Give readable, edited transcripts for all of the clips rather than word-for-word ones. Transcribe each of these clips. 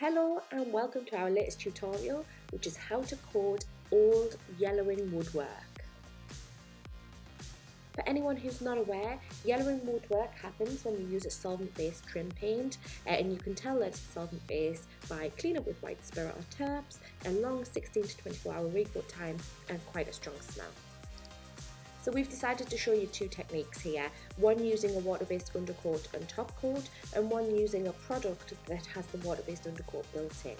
Hello and welcome to our latest tutorial, which is how to coat old yellowing woodwork. For anyone who's not aware, yellowing woodwork happens when you use a solvent-based trim paint, and you can tell that it's solvent-based by cleanup with white spirit or terps, a long 16 to 24 hour recoat time and quite a strong smell. So we've decided to show you two techniques here, one using a water-based undercoat and top coat, and one using a product that has the water-based undercoat built in.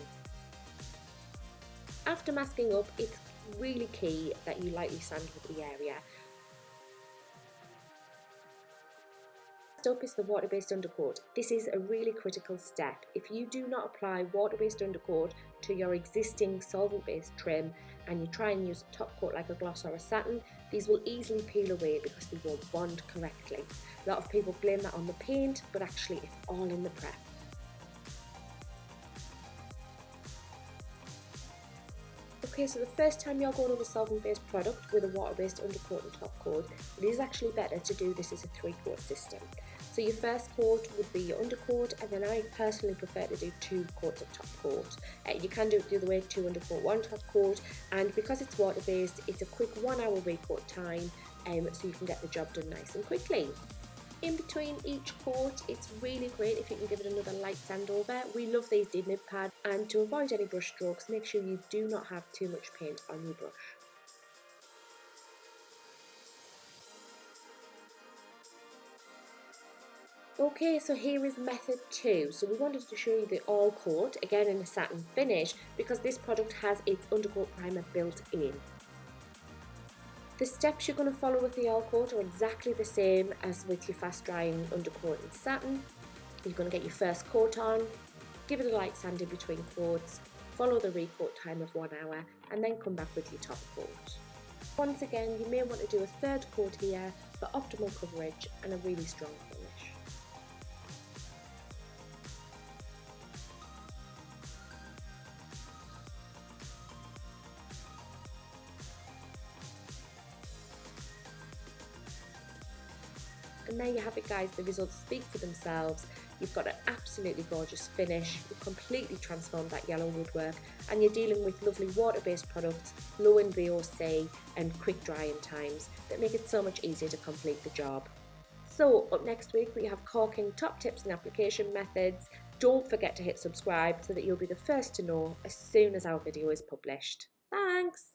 After masking up, it's really key that you lightly sand with the area. Next up is the water-based undercoat. This is a really critical step. If you do not apply water-based undercoat to your existing solvent-based trim and you try and use a top coat like a gloss or a satin, these will easily peel away because they won't bond correctly. A lot of people blame that on the paint, but actually it's all in the prep. Okay, so the first time you're going with a solvent-based product with a water-based undercoat and top coat, it is actually better to do this as a 3-coat system. So your first coat would be your undercoat, and then I personally prefer to do 2 coats of top coat. You can do it the other way, 2 undercoat, 1 top coat, and because it's water-based, it's a quick 1 hour recoat time, so you can get the job done nice and quickly. In between each coat, it's really great if you can give it another light sand over. We love these nib pads, and to avoid any brush strokes, make sure you do not have too much paint on your brush. Okay, so here is method 2. So we wanted to show you the all coat, again in a satin finish, because this product has its undercoat primer built in. The steps you're going to follow with the all coat are exactly the same as with your fast drying undercoat in satin. You're going to get your first coat on, give it a light sand in between coats, follow the recoat time of 1 hour, and then come back with your top coat. Once again, you may want to do a 3rd coat here for optimal coverage and a really strong finish. And there you have it, guys. The results speak for themselves. You've got an absolutely gorgeous finish. You've completely transformed that yellow woodwork, and you're dealing with lovely water-based products, low in VOC and quick drying times that make it so much easier to complete the job. So up next week we have caulking top tips and application methods. Don't forget to hit subscribe so that you'll be the first to know as soon as our video is published. Thanks!